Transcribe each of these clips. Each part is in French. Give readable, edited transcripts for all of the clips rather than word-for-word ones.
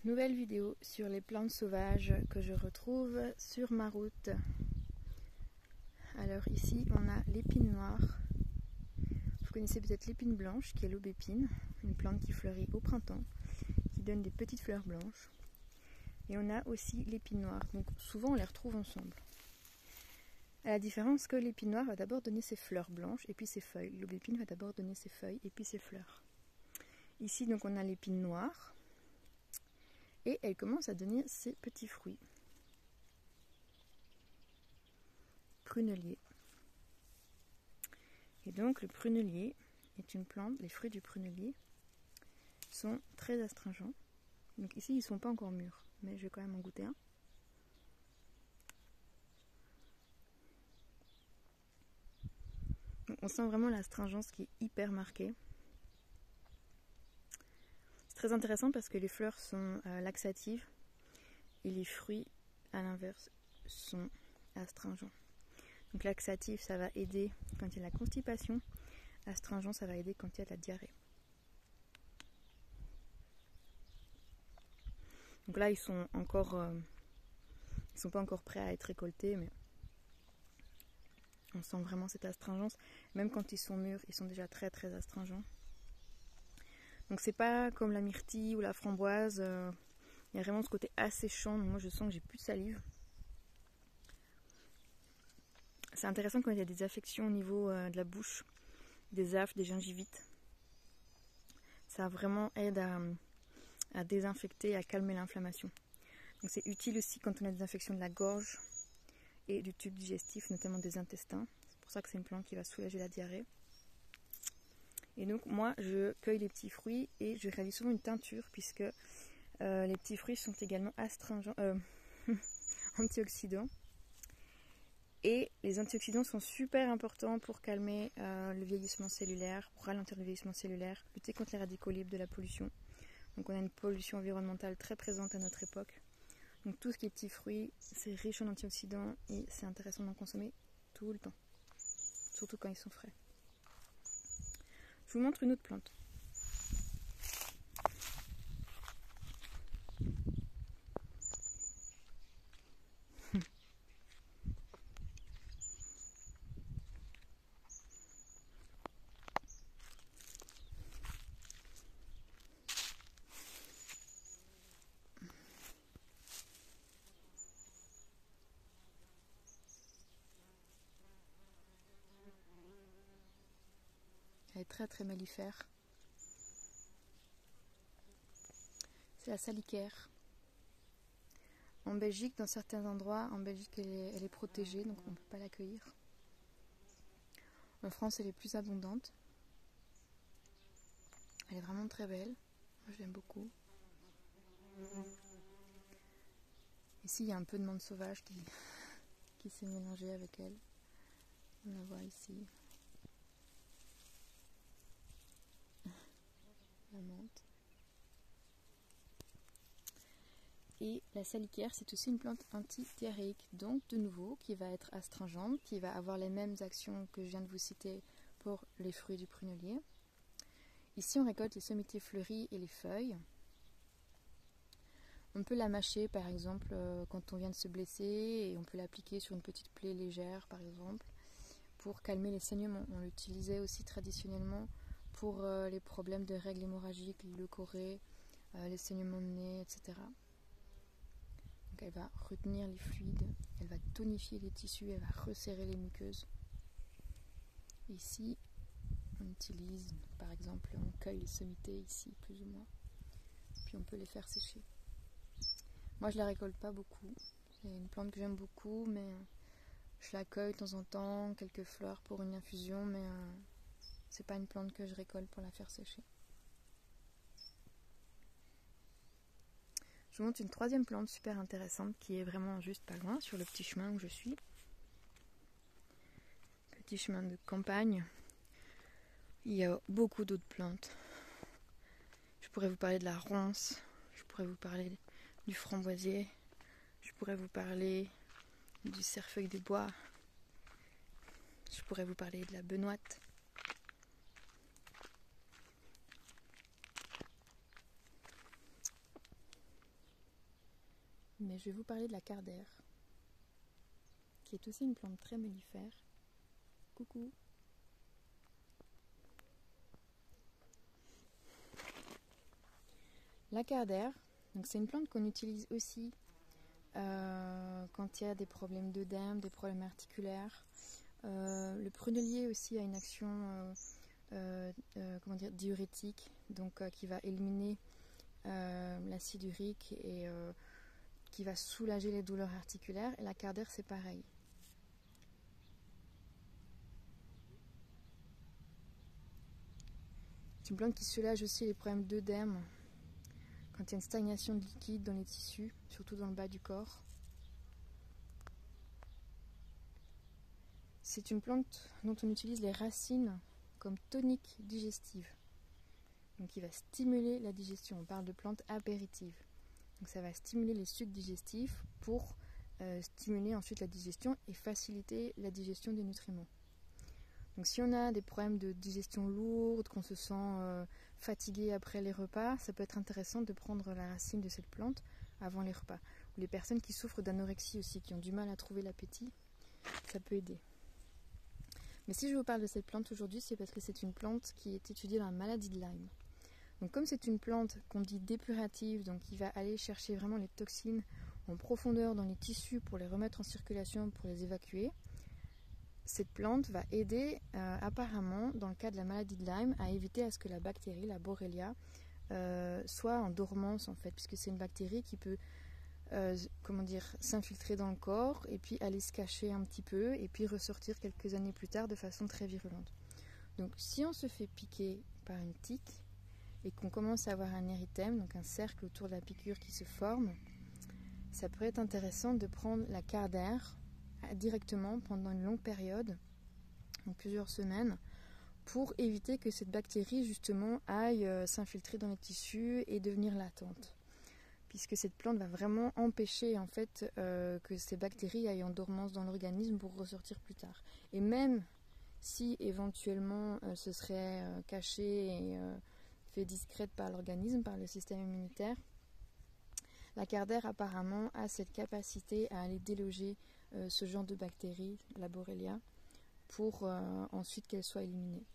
Nouvelle vidéo sur les plantes sauvages que je retrouve sur ma route. Alors ici on a l'épine noire. Vous connaissez peut-être l'épine blanche qui est l'aubépine, une plante qui fleurit au printemps, qui donne des petites fleurs blanches. Et on a aussi l'épine noire, donc souvent on les retrouve ensemble. À la différence que l'épine noire va d'abord donner ses fleurs blanches et puis ses feuilles. L'aubépine va d'abord donner ses feuilles et puis ses fleurs. Ici donc on a l'épine noire. Et elle commence à donner ses petits fruits. Prunelier. Et donc le prunelier est une plante, les fruits du prunelier sont très astringents. Donc ici ils ne sont pas encore mûrs, mais je vais quand même en goûter un. Donc on sent vraiment l'astringence qui est hyper marquée. C'est très intéressant parce que les fleurs sont laxatives et les fruits, à l'inverse, sont astringents. Donc laxatif, ça va aider quand il y a la constipation. Astringent, ça va aider quand il y a de la diarrhée. Donc là, ils sont pas encore prêts à être récoltés, mais on sent vraiment cette astringence. Même quand ils sont mûrs, ils sont déjà très très astringents. Donc c'est pas comme la myrtille ou la framboise. Il y a vraiment ce côté asséchant. Donc moi, je sens que j'ai plus de salive. C'est intéressant quand il y a des affections au niveau de la bouche, des aftes, des gingivites. Ça vraiment aide à désinfecter, à calmer l'inflammation. Donc c'est utile aussi quand on a des infections de la gorge et du tube digestif, notamment des intestins. C'est pour ça que c'est une plante qui va soulager la diarrhée. Et donc moi je cueille les petits fruits et je réalise souvent une teinture puisque les petits fruits sont également astringents, antioxydants. Et les antioxydants sont super importants pour calmer le vieillissement cellulaire, pour ralentir le vieillissement cellulaire, lutter contre les radicaux libres de la pollution. Donc on a une pollution environnementale très présente à notre époque. Donc tout ce qui est petits fruits, c'est riche en antioxydants et c'est intéressant d'en consommer tout le temps. Surtout quand ils sont frais. Je vous montre une autre plante. Elle est très très mellifère. C'est la salicaire. En Belgique, dans certains endroits, en Belgique elle est protégée, donc on ne peut pas l'accueillir. En France, elle est plus abondante. Elle est vraiment très belle. Moi, je l'aime beaucoup. Ici, il y a un peu de menthe sauvage qui s'est mélangée avec elle. On la voit ici. La menthe. Et la salicaire, c'est aussi une plante antidiarrhéique, donc de nouveau, qui va être astringente, qui va avoir les mêmes actions que je viens de vous citer pour les fruits du prunelier. Ici, on récolte les sommités fleuries et les feuilles. On peut la mâcher, par exemple, quand on vient de se blesser, et on peut l'appliquer sur une petite plaie légère, par exemple, pour calmer les saignements. On l'utilisait aussi traditionnellement pour les problèmes de règles hémorragiques, le leucorrhée, les saignements de nez, etc. Donc elle va retenir les fluides, elle va tonifier les tissus, elle va resserrer les muqueuses. Ici, on utilise, par exemple, on cueille les sommités ici, plus ou moins, puis on peut les faire sécher. Moi, je la récolte pas beaucoup. C'est une plante que j'aime beaucoup, mais je la cueille de temps en temps, quelques fleurs pour une infusion, mais c'est pas une plante que je récolte pour la faire sécher. Je vous montre une troisième plante super intéressante qui est vraiment juste pas loin, sur le petit chemin où je suis. Petit chemin de campagne. Il y a beaucoup d'autres plantes. Je pourrais vous parler de la ronce, je pourrais vous parler du framboisier, je pourrais vous parler du cerfeuil des bois, je pourrais vous parler de la benoîte. mais je vais vous parler de la cardère, qui est aussi une plante très mellifère. Coucou. La cardère, donc c'est une plante qu'on utilise aussi quand il y a des problèmes d'œdème, des problèmes articulaires. Le prunellier aussi a une action diurétique, donc qui va éliminer l'acide urique et qui va soulager les douleurs articulaires. Et la cardère, c'est pareil. C'est une plante qui soulage aussi les problèmes d'œdème quand il y a une stagnation de liquide dans les tissus, surtout dans le bas du corps. C'est une plante dont on utilise les racines comme tonique digestive, donc qui va stimuler la digestion. On parle de plante apéritive. Donc ça va stimuler les sucs digestifs pour stimuler ensuite la digestion et faciliter la digestion des nutriments. Donc si on a des problèmes de digestion lourde, qu'on se sent fatigué après les repas, ça peut être intéressant de prendre la racine de cette plante avant les repas. Ou les personnes qui souffrent d'anorexie aussi, qui ont du mal à trouver l'appétit, ça peut aider. Mais si je vous parle de cette plante aujourd'hui, c'est parce que c'est une plante qui est étudiée dans la maladie de Lyme. Donc comme c'est une plante qu'on dit dépurative, donc qui va aller chercher vraiment les toxines en profondeur dans les tissus pour les remettre en circulation, pour les évacuer, cette plante va aider apparemment, dans le cas de la maladie de Lyme, à éviter à ce que la bactérie, la Borrelia, soit en dormance en fait, puisque c'est une bactérie qui peut s'infiltrer dans le corps et puis aller se cacher un petit peu et puis ressortir quelques années plus tard de façon très virulente. Donc si on se fait piquer par une tique et qu'on commence à avoir un érythème, donc un cercle autour de la piqûre qui se forme, ça pourrait être intéressant de prendre la cardère directement pendant une longue période, donc plusieurs semaines, pour éviter que cette bactérie justement aille s'infiltrer dans les tissus et devenir latente. Puisque cette plante va vraiment empêcher en fait que ces bactéries aillent en dormance dans l'organisme pour ressortir plus tard. Et même si éventuellement ce serait caché et fait discrète par l'organisme, par le système immunitaire, la cardère apparemment a cette capacité à aller déloger ce genre de bactéries, la Borrelia, pour ensuite qu'elle soit éliminée.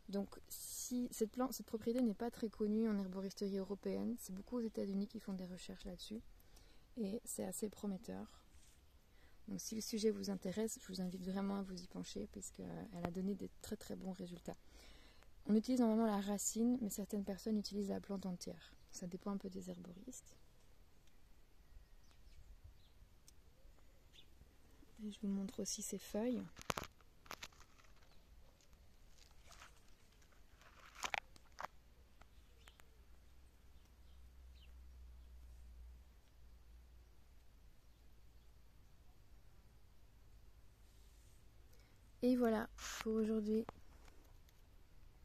Donc si cette propriété n'est pas très connue en herboristerie européenne, c'est beaucoup aux États-Unis qui font des recherches là-dessus et c'est assez prometteur. Donc si le sujet vous intéresse, je vous invite vraiment à vous y pencher puisqu'elle a donné des très très bons résultats. On utilise normalement la racine, mais certaines personnes utilisent la plante entière. Ça dépend un peu des herboristes. Et je vous montre aussi ses feuilles. Et voilà pour aujourd'hui.